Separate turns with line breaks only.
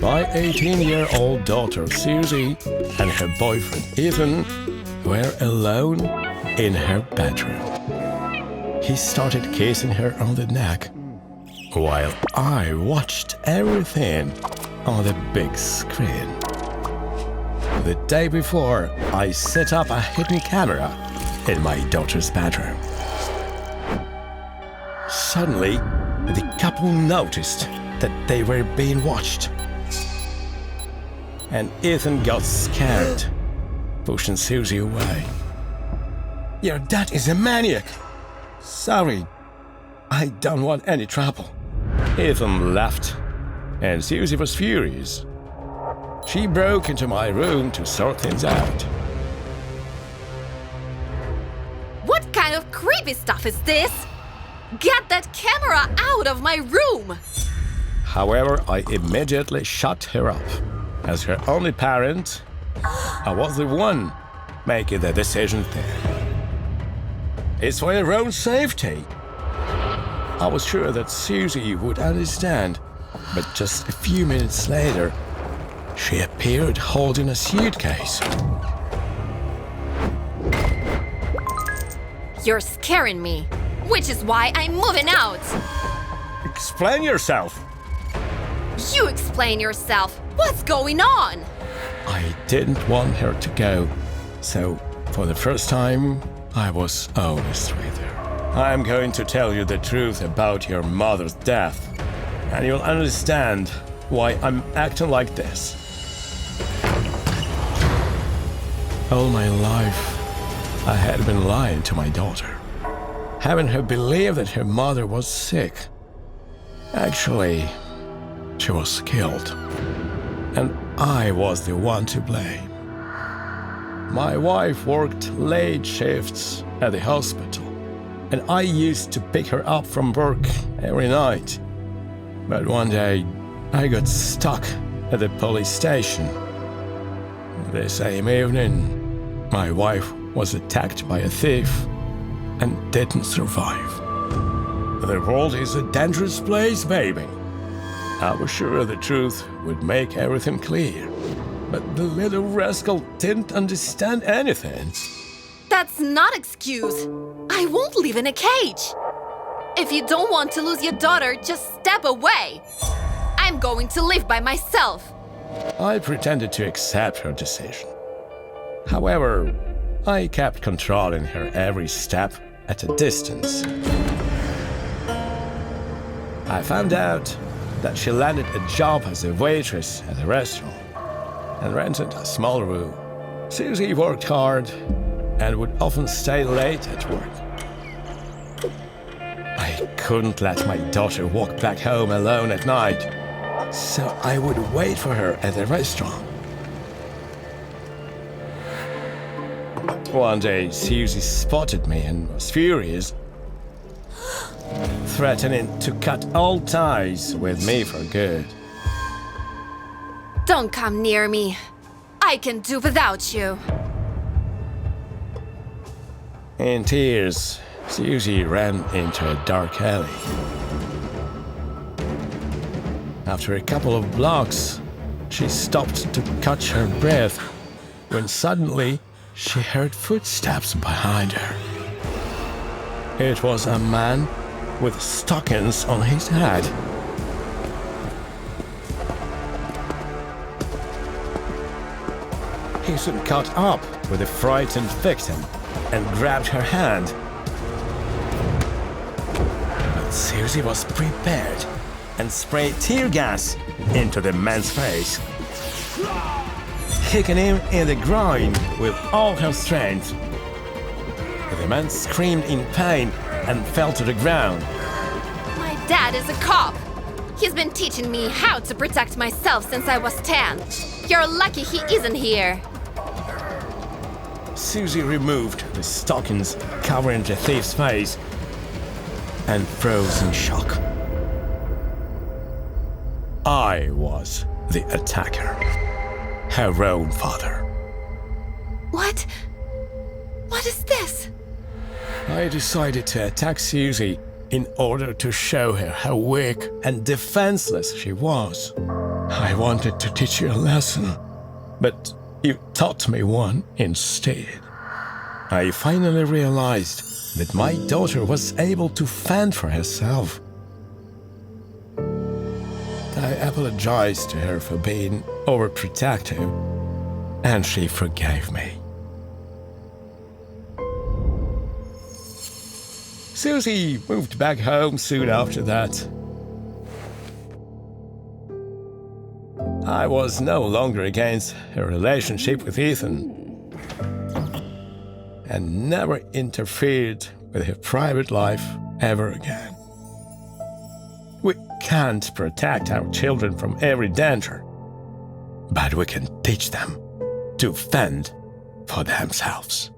My 18-year-old daughter Susie and her boyfriend Ethan were alone in her bedroom. He started kissing her on the neck while I watched everything on the big screen. The day before, I set up a hidden camera in my daughter's bedroom. Suddenly, the couple noticed that they were being watched. And Ethan got scared, pushing Susie away. "Your dad is a maniac! Sorry, I don't want any trouble." Ethan left, and Susie was furious. She broke into my room to sort things out.
What kind of creepy stuff is this? Get that camera out of my room!
However, I immediately shut her up. As her only parent, I was the one making the decision there. It's for your own safety. I was sure that Susie would understand, but just a few minutes later, she appeared holding a suitcase.
You're scaring me, which is why I'm moving out.
Explain yourself.
You explain yourself. What's going on?
I didn't want her to go, so for the first time, I was honest with her. I'm going to tell you the truth about your mother's death, and you'll understand why I'm acting like this. All my life, I had been lying to my daughter, having her believe that her mother was sick. Actually, she was killed, and I was the one to blame. My wife worked late shifts at the hospital, and I used to pick her up from work every night. But one day, I got stuck at the police station. The same evening, my wife was attacked by a thief and didn't survive. The world is a dangerous place, baby. I was sure the truth would make everything clear, but the little rascal didn't understand anything.
That's not excuse. I won't live in a cage. If you don't want to lose your daughter, just step away. I'm going to live by myself.
I pretended to accept her decision. However, I kept controlling her every step at a distance. I found out that she landed a job as a waitress at a restaurant and rented a small room. Susie worked hard and would often stay late at work. I couldn't let my daughter walk back home alone at night, so I would wait for her at the restaurant. One day, Susie spotted me and was furious, threatening to cut all ties with me for good.
Don't come near me. I can do without you.
In tears, Susie ran into a dark alley. After a couple of blocks, she stopped to catch her breath when suddenly she heard footsteps behind her. It was a man with stockings on his head. He soon caught up with the frightened victim and grabbed her hand. But Susie was prepared and sprayed tear gas into the man's face, kicking him in the groin with all her strength. The man screamed in pain and fell to the ground.
My dad is a cop. He's been teaching me how to protect myself since I was 10. You're lucky he isn't here.
Susie removed the stockings covering the thief's face and froze in shock. I was the attacker, her own father.
What? What is this?
I decided to attack Susie in order to show her how weak and defenseless she was. I wanted to teach you a lesson, but you taught me one instead. I finally realized that my daughter was able to fend for herself. I apologized to her for being overprotective, and she forgave me. Susie moved back home soon after that. I was no longer against her relationship with Ethan and never interfered with her private life ever again. We can't protect our children from every danger, but we can teach them to fend for themselves.